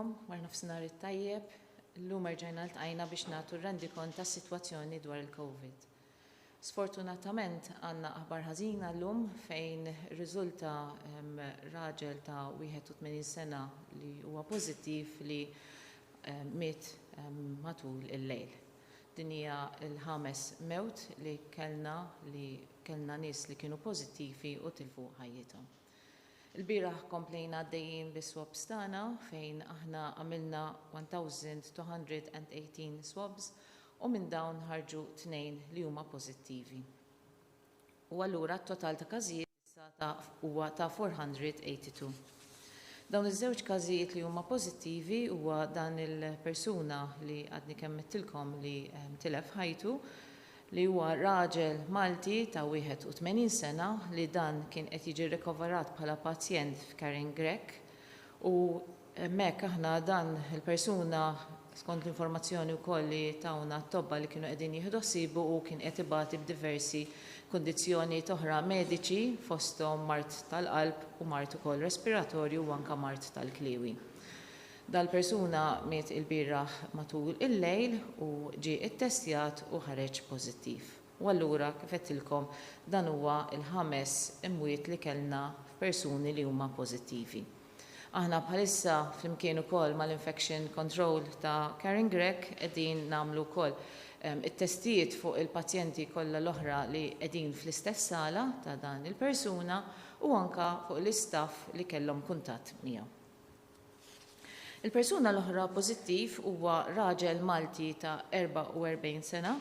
għalikom, war nofsinhar tajjeb, llum rġajna ltqajna biex nagħtu rendikont tas-sitwazzjoni dwar il-COVID. Sfortunatament għandna aħbar ħażina llum fejn riżulta raġel ta' 81 sena li huwa pożittiv li miet matul il-lejl. Din hija l-ħames mewt li kellna nies li kienu pożittivi u tilfu ħajjithom. Il-bieraħ komplejna għaddejjin bis-swabs tagħna fejn aħna għamilna 1218 swabs u minn dawn ħarġu 2 li huma pożittivi. U allura t-total ta' każijiet huwa ta' 482. Dawn iż-żewġ każijiet li huma pożittivi huwa dan il-persuna li għadni kemm mittilkom li tilef ħajtu li huwa raġel Malti ta' 81 sena li dan kien qed jiġi rikoverat bħala pazjent f'Caring Grek u hemmhekk aħna dan il-persuna skont l-informazzjoni wkoll li tawna t-tobba li kienu qegħdin jieħdu ħsiebu u kien qed ibati b'diversi kundizzjonijiet oħra mediċi fosthom mart tal-qalb u mart ukoll respiratorju u anke mart tal-kliwi. Dal-persuna miet il-bieraħ matul il-lejl u ġie ttestjat u ħareġ pożittiv. U allura kif qedtilkom dan huwa l-5 imwiet li kellna f'persuni li huma pożittivi. Aħna bħalissa flimkien ukoll mal-Infection Control ta' Caring Grek qegħdin nagħmlu wkoll it-testijiet fuq il-pazjenti kollha l-oħra li qegħdin fl-istess sala ta' dan il-persuna u anke fuq l-istaff li kellhom kuntatt miegħu. Il-persuna l-oħra pożittiv huwa raġel Malti ta' 44 sena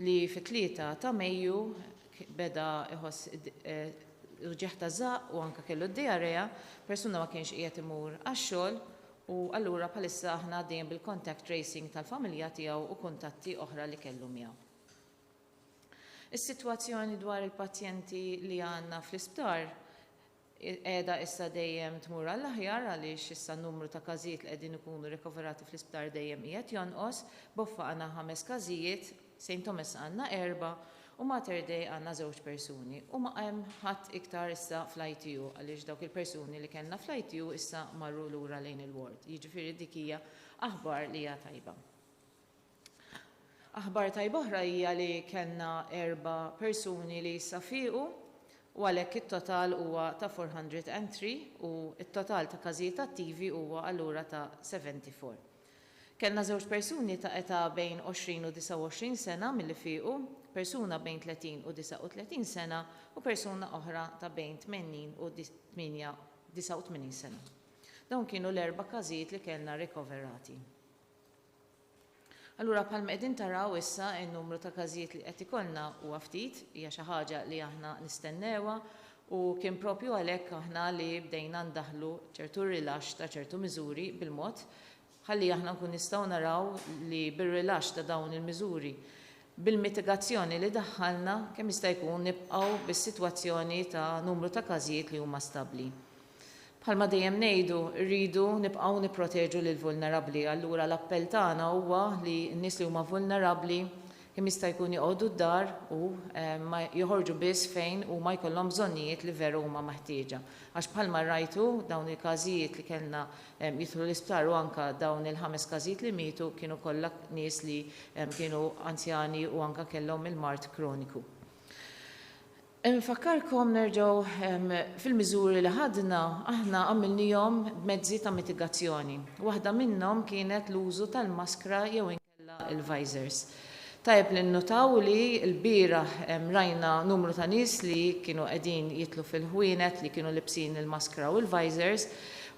li fit-3 ta' Mejju beda iħoss ġeħ ta' żaq u anke kellu d-diarrea, persuna ma kienx qiegħed imur għax-xogħol u allura bħalissa aħna għaddejjin bil-contact tracing tal-familja tiegħu u kuntatti oħra li kellu miegħu. Is-sitwazzjoni dwar il-pazjenti li għandna fl-isptar qiegħda issa dejjem tmur għall-aħjar għaliex issa n-numru ta' każijiet li qegħdin ikunu rikoverati fl-isptar dejjem qiegħed jonqos, Boffa għandna 5 każijiet, St. Thomas għandna 4 u Mater Dei għandna 2 persuni. U ma hemm ħadd iktar issa fl-ITU għaliex dawk il-persuni li kellna fl-ITU issa marru lura lejn il-ward. Jiġifieri dik hija aħbar li hija tajba. Aħbar tajba oħra hija li kellna 4 persuni li issa fiequ u għalhekk it-total huwa ta' 403 u it-total ta' każijiet attivi huwa allura ta' 74. Kellna 2 persuni ta' età bejn 20 u 29 sena milli fiequ, persuna bejn 30 u 39 sena u persuna oħra ta' bejn 80 u 89 sena. Dawn kienu l-4 każijiet li kellna rikoverati. Allura bħalma qegħdin taraw issa n-numru ta' każijiet li qed ikollna huwa ftit, hija xi ħaġa li aħna nistennewha u kien proprju għalhekk aħna li bdejna ndaħlu ċertu rilaxx ta' ċertu miżuri bil-mod ħalli aħna nkun nistgħu naraw li bir-rilaxx ta' dawn il-miżuri bil-mitigazzjoni li daħħalna kemm jista' jkun nibqgħu bis-sitwazzjoni ta' numru ta' każijiet li huma stabbli. Bħalma dejjem ngħidu rridu nibqgħu nipproteġu lil vulnerabbli. Allura l-appell tagħna huwa li n-nies li huma vulnerabbli kemm jista' jkun joqogħdu d-dar u ma joħorġu biss fejn huma jkollhom bżonnijiet li veru huma meħtieġa. Għax bħalma rajtu dawn il-każijiet li kellna jidħlu l-isptar u anke dawn il-5 każijiet li mietu kienu kollha nies li kienu anzjani u anke kellhom il-mart kroniku. Nfakkarkom nerġgħu fil-miżuri li ħadna aħna għamilnihom mezzi ta' mitigazzjoni. Waħda minnhom kienet l-użu tal-maskra jew inkella il-visors. Tajjeb li nnutaw li l-bieraħ rajna numru ta' nies li kienu qegħdin jitlu fil-ħwienet li kienu libsin il-maskra u l-visors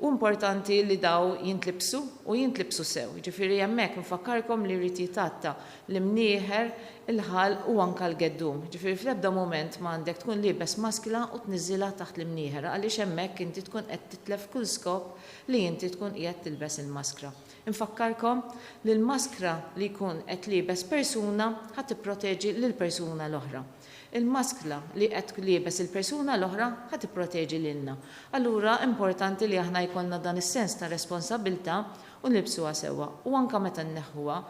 u importanti li daw jintlibsu u jintlibsu sew. Ġifieri hemmhekk nfakkarkom li rrid jitatta l-imnieħer il-ħal u anke l-geddum. Ġifieri fl-ebda mument ma għandek tkun liebes maskla u tniżilha taħt l-imnieħer għaliex hemmhekk inti tkun qed titlef kull skop li inti tkun qiegħed tilbes il-maskra. Infakkarkom li l-maskra li jkun qed liebes persuna ħadd tipproteġi lill-persuna l-oħra. Il-maskla li qed liebes il-persuna l-oħra ħadd tipproteġi lilna. Allura importanti li aħna jkollna dan is-sens ta' responsabilità u nlibsuha sewwa u anke meta nneħħuha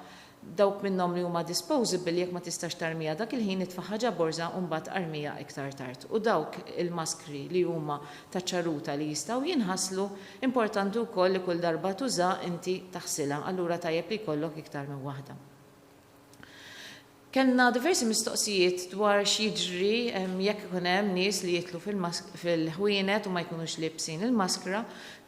dawk minnhom li huma disposable jekk ma tistax tarmija dak il-ħin itfa' ħaġa borża u mbagħad armija iktar tard. U dawk il-maskri li huma ta' ċaruta li jistgħu jinħaslu importanti wkoll li kull darba tuża inti taħsilha, allura tajjeb li jkollok iktar minn waħda. Kellna diversi mistoqsijiet dwar x'jiġri jekk ikun hemm nies li jitlu fil-ħwienet u ma jkunux libsin il-maskra.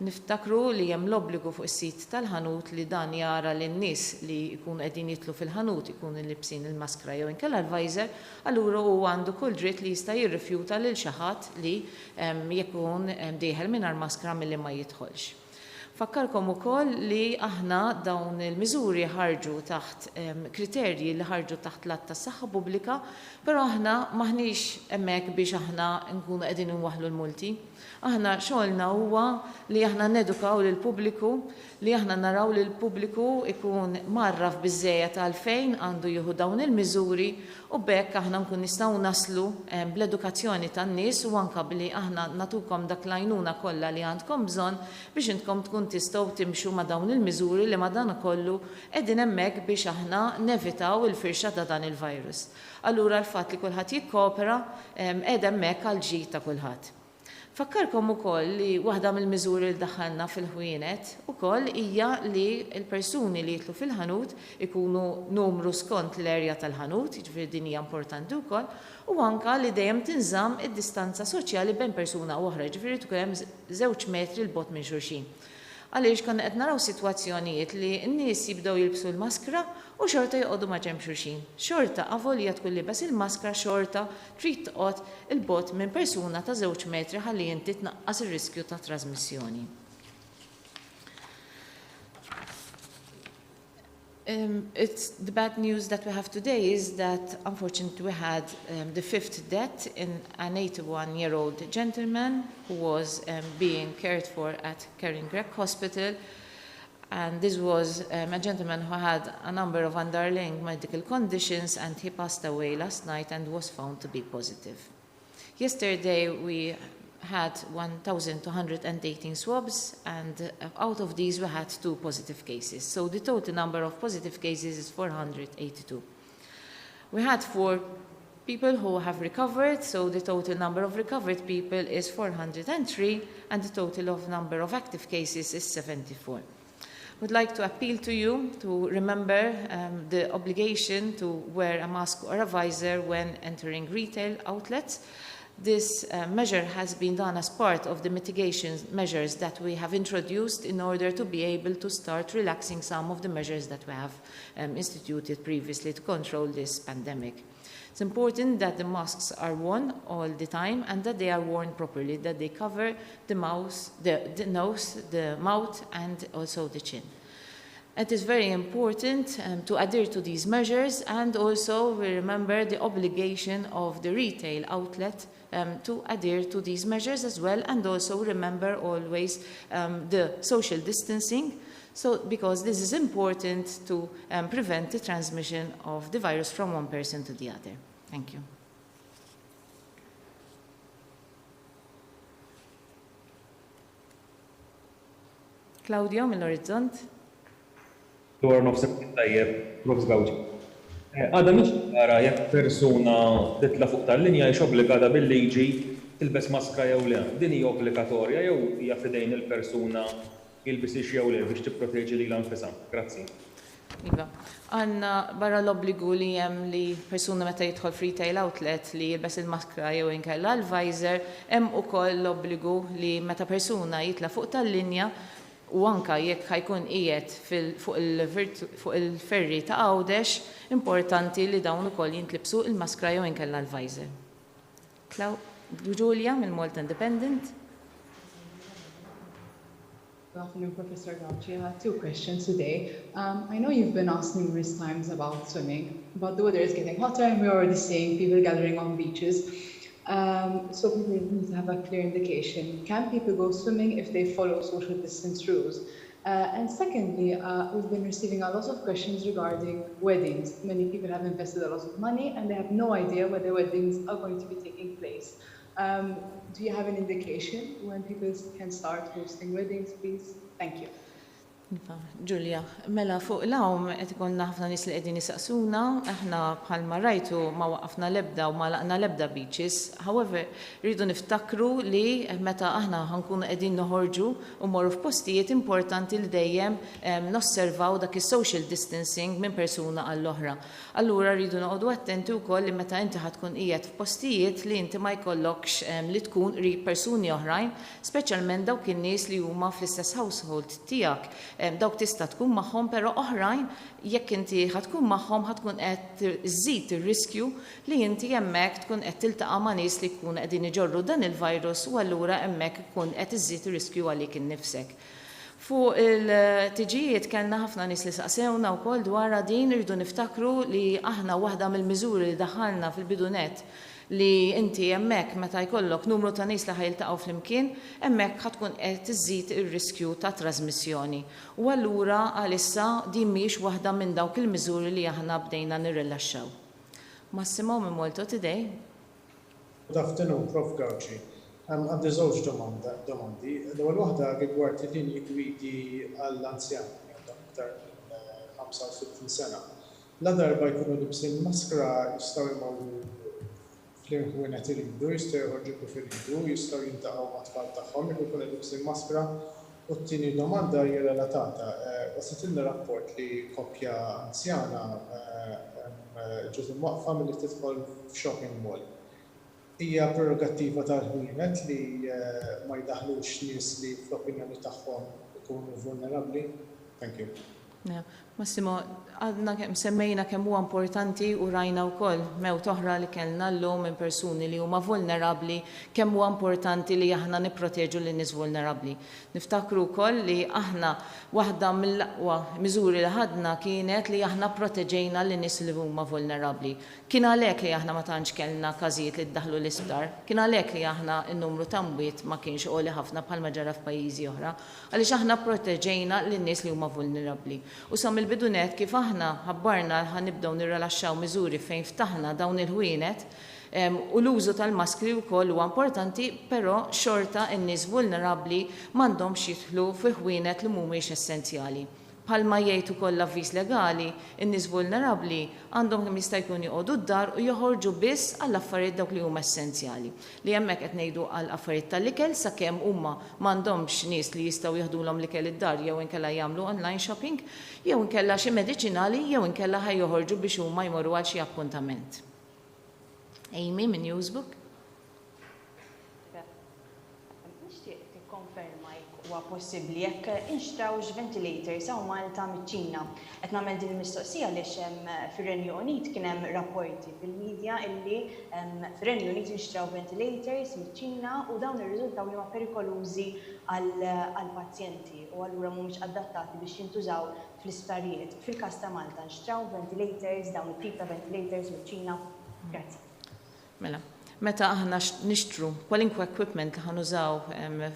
Niftakru li hemm l-obbligu fuq is-sit tal-ħanut li dan jara lin nies li jkunu qegħdin jitlu fil-ħanut ikunu libsin il-maskra jew inkella l-visor, allura huwa għandu kull dritt li jista' jirrifjuta lil xi ħadd li jkun dieħel mingħajr maskra milli ma jidħolx. Fakkarkom ukoll li aħna dawn il-miżuri ħarġu taħt kriterji li ħarġu taħt l-att tas-Saħħa Pubblika, però aħna maħniex hemmhekk biex aħna nkunu qegħdin inwaħħlu l-multi. Aħna xogħolna huwa li aħna nedukaw lill-pubbliku, li aħna naraw li l-pubbliku ikun marraf biżżejjed għalfejn għandu jieħu dawn il-miżuri u bekk aħna nkun nistgħu naslu bl-edukazzjoni tan-nies u anke billi aħna natukom dak l-għajnuna kollha li għandkom bżonn biex intkom tkun tistgħu timxu ma' dawn il-miżuri li madankollu qegħdin hemmhekk biex aħna nevitaw il-firxa ta' dan il-virus. Allura l-fatt li kulħadd jikkopera qiegħed hemmhekk għal ġid ta' kulħadd. Fakkarkom ukoll li waħda mill-miżuri li daħħalna fil-ħwienet ukoll hija li l-persuni li jitlu fil-ħanut ikunu numru skont l-erja tal-ħanut, jiġifieri din hija importanti wkoll, u anke li dejjem tinżamm id-distanza soċjali bejn persuna u oħra, jiġifieri tkun hemm 2 metri l bogħod minn xulxin. Għaliex konna qed naraw sitwazzjonijiet li n-nies jibdew jilbsu l-maskra u xorta jqogħdu ma' ġenb xulxin. Xorta avolija tkun libes il-maskra xorta trid toqgħod il-bogħod minn persuna ta' 2 metri ħalli inti tnaqqas ir-riskju ta' trasmissjoni. It's the bad news that we have today is that unfortunately we had the 5th death in an 81-year-old gentleman who was being cared for at Caringcrack Hospital, and this was a gentleman who had a number of underlying medical conditions, and he passed away last night and was found to be positive. Yesterday we had 1,218 swabs, and out of these we had 2 positive cases. So the total number of positive cases is 482. We had 4 people who have recovered, so the total number of recovered people is 403, and the total of number of active cases is 74. Would like to appeal to you to remember the obligation to wear a mask or a visor when entering retail outlets. This measure has been done as part of the mitigation measures that we have introduced in order to be able to start relaxing some of the measures that we have instituted previously to control this pandemic. It's important that the masks are worn all the time and that they are worn properly, that they cover the nose, the mouth, and also the chin. It is very important to adhere to these measures, and also we remember the obligation of the retail outlet to adhere to these measures as well, and also remember always the social distancing, because this is important to prevent the transmission of the virus from one person to the other. Thank you. Claudio mill-Orizzont. Dwar nofsek tajjeb, Prof. Gawġi. Għada miex għara jekk persuna titla fuq tal-linja jiex obbligata bil-liġi tilbes maskra jew le. Din hija obbligatorja jew hija fidejn il-persuna jilbisix jew le biex tipproteġi lilha nfisha. Grazzi. Iva, għandna barra l-obbligu li hemm li persuna meta jidħol retail outlet li jilbes il-maskra jew inkella l-visor, hemm ukoll l-obbligu li meta persuna jitla fuq tal-linja u anka jekk ħajkun qiegħed fuq il-ferri ta' Għawdex, importanti li dawn ukoll jintlibsu il-maskra jew inkella l-visor. Julia mill-Malta Independent. Good afternoon, Professor Gauci. I have 2 questions today. I know you've been asked numerous times about swimming, but the weather is getting hotter and we're already seeing people gathering on beaches. So people need to have a clear indication. Can people go swimming if they follow social distance rules? And secondly, we've been receiving a lot of questions regarding weddings. Many people have invested a lot of money and they have no idea whether weddings are going to be taking place. Do you have an indication when people can start hosting weddings, please? Thank you. Ġulja, mela fuq l-għawm qed ikollna ħafna nies li qegħdin nisaqsuna, aħna bħalma rajtu ma waqafna l-ebda u ma laqna l-ebda beaches. However, rridu niftakru li meta aħna ħankunu qegħdin noħorġu u morru f'postijiet importanti li dejjem nosservaw dak is-social distancing minn persuna għall-oħra. Allura rridu noqogħdu attenti wkoll li meta inti ħadkun qiegħed f'postijiet li inti ma jkollokx li tkun qrib persuni oħrajn, speċjalment dawk in-nies li huma fl-istess household tiegħek. Dawk tista' tkun magħhom, però oħrajn jekk inti ħadkun magħhom ħadkun qed iżżid ir-riskju li inti hemmhekk tkun qed tiltaqa' ma' nies li jkunu qegħdin iġorru dan il-virus u allura hemmhekk ikun qed iżżid ir-riskju għalik innifsek. Fuq il-tiġijiet kellna ħafna nies li saqsewna wkoll dwar din irridu niftakru li aħna waħda mill-miżuri li daħħalna fil-bidunet li inti hemmhekk meta jkollok numru ta' nies li ħajiltaqgħu flimkien, hemmhekk ħadkun qed iżżid ir-riskju ta' trasmissjoni. U allura għalissa din mhix waħda minn dawk il-miżuri li aħna bdejna nirrilaxxaw. Massimo minn Molto today. Good afternoon, Prof. Gawci. Għandi żewġ domandi. L-ewwel waħda rigward il-linji gwidi għall-anzjani aktar minn 65 sena. La darba jkunu libsin maskra jistgħu jmorru fl-inħunet iridu, jistgħu jħorġu fil-ridu, jistgħu jintaqgħu mat-tfal tagħhom jekk ikun libsin maskra. U t-tieni domanda hija relatata. Wasilna rapport li koppja anzjana ġiet imwaqfa milli tidħol f'shopping mall. Hija prerogattiva tal-ħwienet li ma jdaħlux nies li fl-opinjoni tagħhom ikunu vulnerabbli? Thank you. Massimo, għadna semmejna kemm huwa importanti u rajna wkoll mewt oħra li kellna llum minn persuni li huma vulnerabbli kemm huwa importanti li aħna nipproteġu lin nies vulnerabbli. Niftakru wkoll li aħna waħda mill-aqwa miżuri li ħadna kienet li aħna proteġejna lin nies li huma vulnerabbli. Kien għalhekk li aħna ma tantx kellna każijiet li ddaħlu l-isptar, kien għalhekk li aħna n-numru ta' mwiet ma kienx qoli ħafna bħalma ġara f'pajjiżi oħra, għaliex aħna proteġejna lin nies li huma vulnerabbli. U sa mill-bidunet kif aħna ħabbarna ħanibdew nirrilaxxaw miżuri fejn ftaħna dawn il-ħwienet u l-użu tal-maskri wkoll huwa importanti, però xorta n-nies vulnerabbli m'għandhomx jidħlu fi ħwienet li mhumiex essenzjali. Bħalma jgħid ukoll l-avviż legali, in-nies vulnerabbli għandhom kemm jista' jkun joqogħdu d-dar u joħorġu biss għall-affarijiet dawk li huma essenzjali. Li hemmhekk qed ngħidu għall affarijiet tal-ikel sakemm huma m'għandhomx nies li jistgħu jaħdulhom l-ikel id-dar jew inkella jagħmlu online shopping, jew inkella xi mediċinali jew inkella ħajjoħorġu biex huma jmorru għal xi appuntament. Amy minn Newsbook. Huwa possibbli jekk inxtrawx ventilators hawn Malta miċ-Ċina. Qed nagħmel din il-mistoqsija għaliex fir-Renju Unit kien hemm rapporti fil-medja illi fir-Renju Unit inxtraw ventilators miċ-Ċina u dawn irriżultaw li huma perikolużi għall-pazjenti u allura mhumiex adattati biex jintużaw fl-isptarijiet. Fil-każ ta' Malta nxtraw ventilators, dawn it-tip ta' ventilators miċ-Ċina. Grazzi. Mela. Meta aħna nixtru kwalinkwe equipment li ħanużaw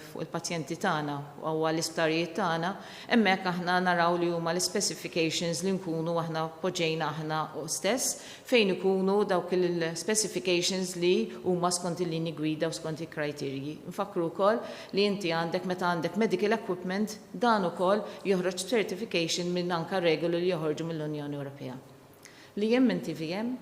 fuq il-pazjenti tagħna u għall-isptarijiet tagħna, hemmhekk aħna naraw li huma l-specifications li nkunu aħna poġġejna aħna stess fejn ikunu dawk il-specifications li huma skont il-linji gwida u skont il-kriterji. Nfakru wkoll li inti għandek meta għandek medical equipment dan ukoll joħroġ certification minn anke regoli li joħorġu mill-Unjoni Ewropea. Li hemm minn TVM?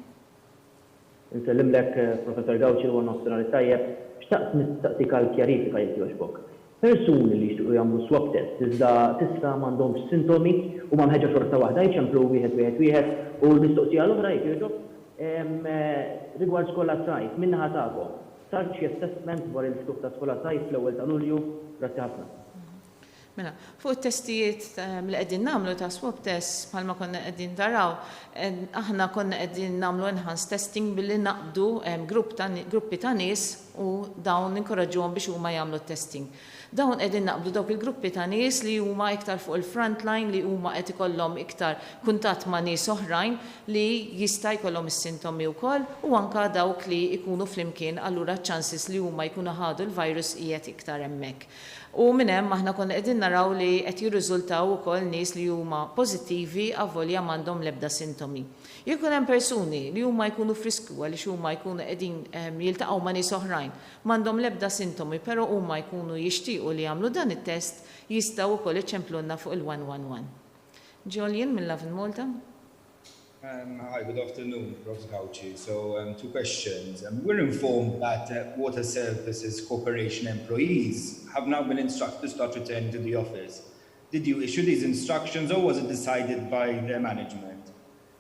Nsellim lek, Professor Gawci, huwa nofsinhar tajjeb, xtaqt nistaqsik għal kjarifika jekk jogħġbok. Persuni li jixtiequ jagħmlu swab test iżda tista' m'għandhomx sintomi u ma mħeġġa xorta waħda jċemplu wieħed u l-mistoqsija l-oħra jekk jogħġbok rigward skola sajf min-naħa tagħkom. Sar xi assessment dwar il-ftuħ ta' skola sajf fl-ewwel ta' Lulju, grazzi ħafna. Mela, fuq it-testijiet li qegħdin nagħmlu ta' swab test bħalma konna qegħdin taraw, aħna konna qegħdin nagħmlu enhanced testing billi naqbdu gruppi ta' nies u dawn ninkoraġġuhom biex huma jagħmlu testing. Dawn qegħdin naqbdu dawk il-gruppi ta' nies li huma iktar fuq il-front line li huma qed ikollhom iktar kuntatt ma' nies oħrajn li jista' jkollhom is-sintomi wkoll u anke dawk li jkunu flimkien allura chances li huma jkunu ħadu l-virus qiegħed iktar hemmhekk. U minn hemm aħna konna qegħdin naraw li qed jirriżultaw ukoll nies li huma pożittivi avolja m'għandhom l-ebda sintomi. Jekk hemm persuni li huma jkunu frisku għaliex huma jkunu qegħdin jiltaqgħu ma' nies oħrajn m'għandhom l-ebda sintomi, però huma jkunu jixtiequ li jagħmlu dan it-test jistgħu wkoll iċċemplulna fuq il-111. Julian minn Love in Malta. Hi, good afternoon, Prof. Gauci. So, 2 questions. We're informed that Water Services Corporation employees have now been instructed to start returning to the office. Did you issue these instructions or was it decided by their management?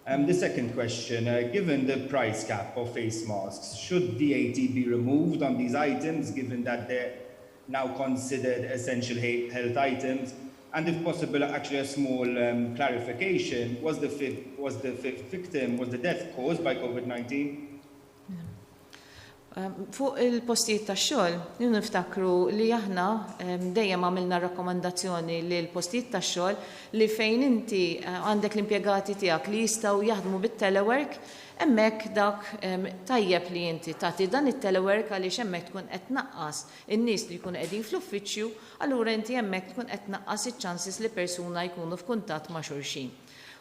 The second question, given the price cap of face masks, should VAT be removed on these items given that they're now considered essential health items? And if possible, actually a small clarification, was the death caused by COVID-19? Fuq il-postijiet tax-xogħol, niftakru li aħna dejjem għamilna rakkomandazzjoni li l-postijiet tax-xogħol li fejn inti għandek l-impjegati tiegħek li jistgħu jaħdmu bit-telework, hemmhekk dak tajjeb li inti tagħti dan it-telework għaliex hemmhekk tkun qed tnaqqas in-nies li jkunu qegħdin fl-uffiċċju, allura inti hemmhekk tkun qed tnaqqas iċ-chances li persuna jkunu f'kuntatt ma' xulxin.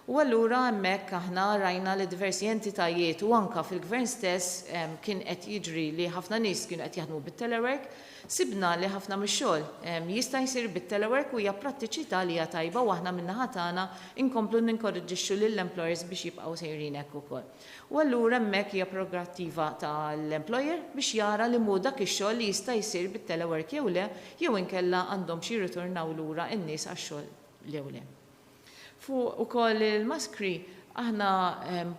U allura hemmhekk aħna rajna li diversi entitajiet u anke fil-gvern stess kien qed jiġri li ħafna nies kienu qed jaħdmu bit-telework, sibna li ħafna mix-xogħol jista' jsir bit-telework u hija prattiċità li hija tajba u aħna min-naħa tagħna inkomplu ninkoraġġixxu lill-employers biex jibqgħu sejrin hekk ukoll. U allura hemmhekk hija prerogattiva tal-employer biex jara li mhu dak ix-xogħol li jista' jsir bit-telework jew le, jew inkella għandhom xi jirriturnaw lura n-nies għax-xogħol jew le. Fuq ukoll il-maskri, aħna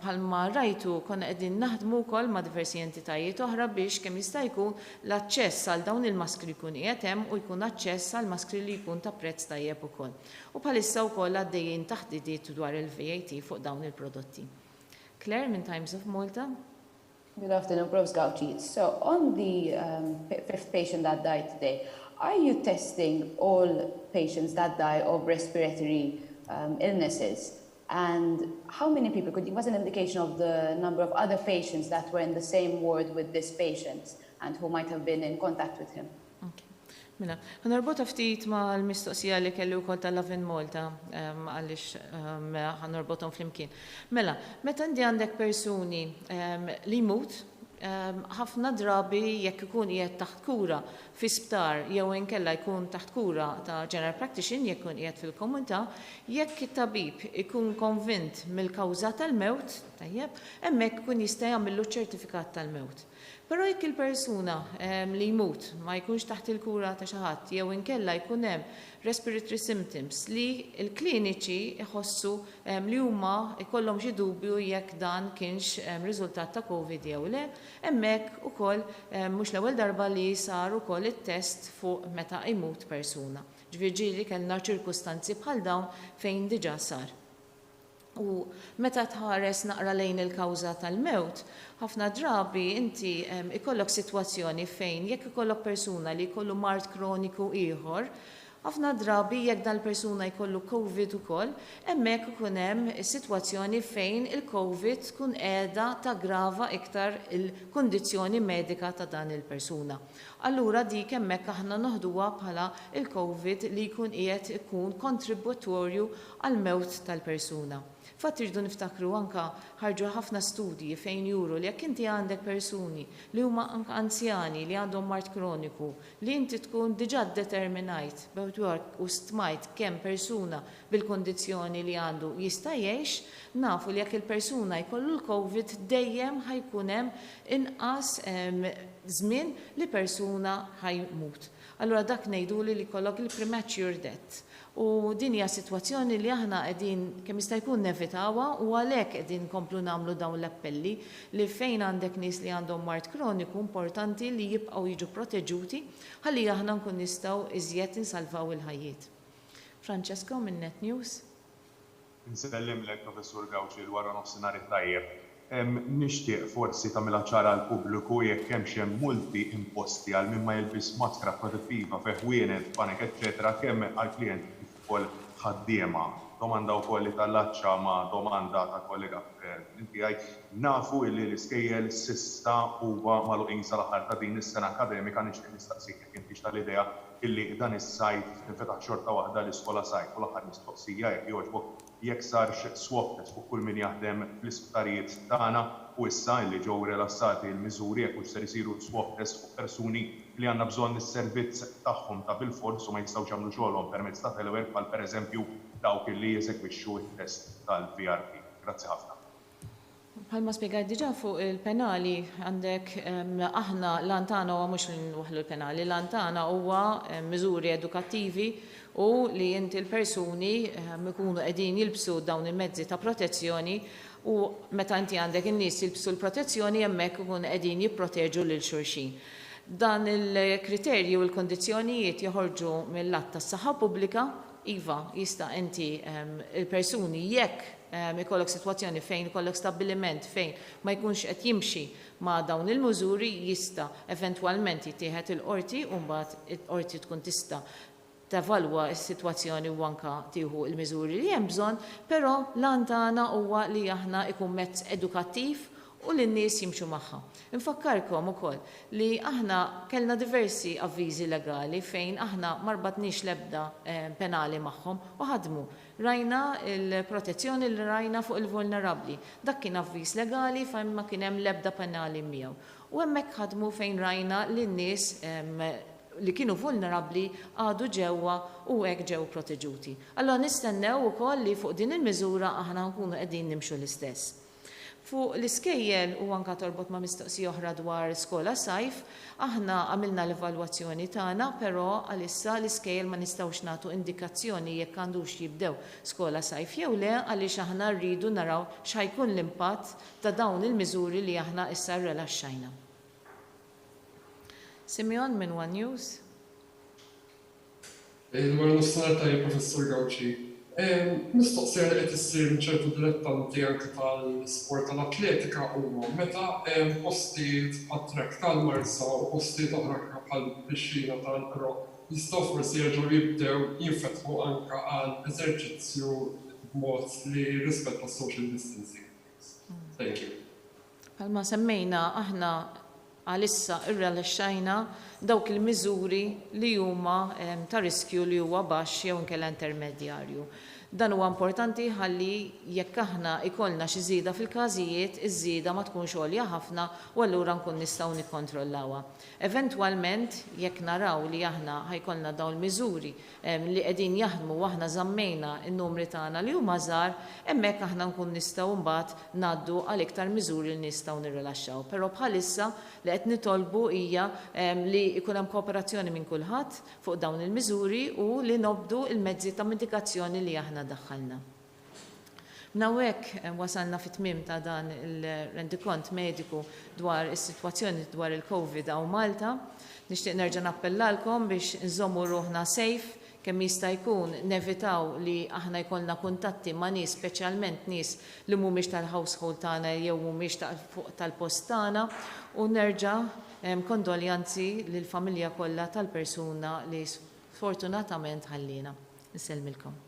bħalma rajtu konna qegħdin naħdmu wkoll ma' diversi entitajiet oħra biex kemm jista' jkun l-aċċess għal dawn il-maskri jkun qiegħed hemm u jkun aċċess għal maskri li jkun ta' prezz tajjeb ukoll. U bħalissa wkoll għaddejjin taħdidiet dwar il-VAT fuq dawn il-prodotti. Claire minn Times of Malta. Good afternoon, Prof. Gauci. So on the 5th patient that died today, are you testing all patients that die of respiratory illnesses? And how many people, could you give us an indication of the number of other patients that were in the same ward with this patient and who might have been in contact with him? Okay. Mela, ħanorbota ftit ma l-mistoqsija li kelli wkoll tal-Love in Malta għaliex ħanorbothom flimkien. Mela, meta inti għandek persuni li jmut, ħafna drabi jekk ikun qiegħed taħt kura fi sptar jew inkella jkun taħt kura ta' general practitioner jekk ikun qiegħed fil-komunità, jekk it-tabib ikun konvint mill-kawża tal-mewt, tajjeb, hemmhekk ikun jista' jagħmillu ċertifikat tal-mewt. Però jekk il-persuna li jmut ma jkunx taħt il-kura ta' xi ħadd jew inkella jkun hemm respiratory symptoms li l-kliniċi iħossu li huma jkollhom xi dubju jekk dan kienx riżultat ta' COVID jew le, hemmhekk ukoll mhux l-ewwel darba li sar ukoll it-test fuq meta jmut persuna. Ġifieri kellna ċirkustanzi bħal dawn fejn diġà sar. U meta tħares naqra lejn il-kawża tal-mewt, ħafna drabi inti ikollok sitwazzjoni fejn jekk ikollok persuna li jkollu mart kroniku ieħor, ħafna drabi jekk dal-persuna jkollu COVID ukoll, hemmhekk ikun hemm sitwazzjoni fejn il-COVID tkun qiegħda taggrava iktar il-kundizzjoni medika ta' dan il-persuna. Allura dik hemmhekk aħna noħduha bħala il-COVID li jkun qiegħed ikun kontributtorju għal mewt tal-persuna. Fatt irridu niftakru anka ħarġu ħafna studji fejn juru li jekk inti għandek persuni li huma anka anzjani li għandhom mart kroniku li inti tkun diġà determinajt b'work u stmajt kemm persuna bil-kondizzjoni li għandu jista' jgħix, nafu li jekk il-persuna jkollu l-COVID dejjem ħajkun hemm inqas żmien li persuna ħajmut. Allura dak ngħiduli li jkollok il-premature death. U din hija sitwazzjoni li aħna qegħdin kemm jista' jkun nevitawha u għalhekk qegħdin komplu nagħmlu dawn l-appelli li fejn għandek nies li għandhom mart kroniku importanti li jibqgħu jiġu proteġuti ħalli aħna nkun nistgħu iżjed insalvaw il-ħajjiet. Francesco minn Net News. Nsellimlek Professur Gauci l wara nofsinhar tajjeb. Nixtieq forsi tagħmilha ċara għall pubbliku jekk hemm xi multi imposti għal min ma jilbis maskra protettiva feħwienet, panik, eċetera, kemm għall-klijent ukoll ħaddiema. Domanda wkoll li tal-laċċa ma' domanda ta' kollega tiegħi. Nafu li l-iskejjel s'issa huwa magħluqin sal-aħħar ta' din is-sena akademika nixtieq nistaqsik jekk intix tal-idea illi dan is-sajf infetaħ xorta waħda l-iskola sajf u l-aħħar mistoqsija jekk jogħġbok jekk sarx swab test fuq kull min jaħdem fl-isptarijiet tagħna u issa li ġew rilassati l-miżuri jekk mhux ser isiru swab test fuq persuni li għandna bżonn is-servizz tagħhom ta' bilfors u ma jistgħux jagħmlu xogħolhom permezz ta' telewerk bħal pereżempju dawk illi jeżegwixxu t-test tal-VRP. Grazzi ħafna. Bħalma spjegajt diġà fuq il-penali għandek aħna l-antana huwa mhux li nwaħħlu l-penali, l-antana huwa miżuri edukattivi u li inti l-persuni ikunu qegħdin jilbsu dawn il-mezzi ta' protezzjoni u meta inti għandek in-nies jilbsu l-protezzjoni hemmhekk ikunu qegħdin jipproteġu lil xulxin. Dan il-kriterji u l-kondizzjonijiet joħorġu mill-att tas-Saħħa Pubblika, iva jista' inti il-persuni jekk ikollok sitwazzjoni fejn ikollok stabbiliment fejn ma jkunx qed jimxi ma' dawn il-mużuri jista' eventwalment jittieħed il-qorti u mbagħad il-qorti tkun tista' tevalwa s-sitwazzjoni u anke tieħu l-miżuri li hemm bżonn, però l-għan tagħna huwa li aħna ikun mezz edukattiv u li n-nies jimxu magħha. Infakkarkom ukoll li aħna kellna diversi avviżi legali fejn aħna ma rbatniex l-ebda penali magħhom u ħadmu. Rajna il-protezzjoni li rajna fuq il-vulnerabbli. Dak kien avviż legali fejn ma kien hemm l-ebda penali miegħu. U hemmhekk ħadmu fejn rajna li n-nies li kienu vulnerabbli għadu ġewwa u hekk ġew proteġuti. Allora nistennew ukoll li fuq din il-miżura aħna nkunu qegħdin nimxu l-istess. Fuq l-iskejjel u anka torbot ma' mistoqsija oħra dwar skola sajf, aħna għamilna l-evalwazzjoni tagħna, però għalissa l-iskejjel ma nistgħux nagħtu indikazzjoni jekk għandux jibdew skola sajf jew le għaliex aħna rridu naraw x'ħajkun l-impatt ta' dawn il-miżuri li aħna issa rrelaxxajna. Simeon minn One News. Il-wara nofsinhar tajjeb Professur Gawci. Mistoqsija li qed issir ċertu dilettanti anke tal-sport tal-atletika huma meta postijiet għat-trek tal-marsa u postijiet oħra bħal-pixxina tal-kro jistgħu forsi jerġgħu jibdew jinfetħu anke għal eżerċizzju b'mod li rispetta social distancing. Thank you. Bħalma semmejna aħna għalissa irrelaxxajna dawk il-miżuri li huma ta' riskju li huwa baxx jew inkella intermedjarju. Dan huwa importanti ħalli jekk aħna ikollna xi żieda fil-każijiet, iż-żieda ma tkunx għolja ħafna u allura nkun nistgħu nikkontrollawha. Eventwalment jekk naraw li aħna ħajkollna dawn il-miżuri li qegħdin jaħdmu u aħna żammejna n-numri tagħna li huma żgħar, hemmhekk aħna nkun nistgħu mbagħad ngħaddu għal iktar miżuri li nistgħu nirrilaxxaw. Però bħalissa li qed nitolbu hija li jkun hemm kooperazzjoni minn kulħadd fuq dawn il-miżuri u li nobdu il-mezzi ta' medikazzjoni li aħna daħħalna. Nawek wasalna fit-tmiem ta' dan il-rendikont mediku dwar is-sitwazzjoni dwar il-COVID għaw Malta. Nixtieq nerġa' nappellalkom biex nżommu ruħna safe kemm jista' jkun nevitaw li aħna jkollna kuntatti ma' nies, speċjalment nies li mhumiex tal-household tagħna jew mhumiex tal-post tagħna u nerġa' kondoljanzi lill-familja kollha tal-persuna li sfortunatament ħallina. Nisselmilkom.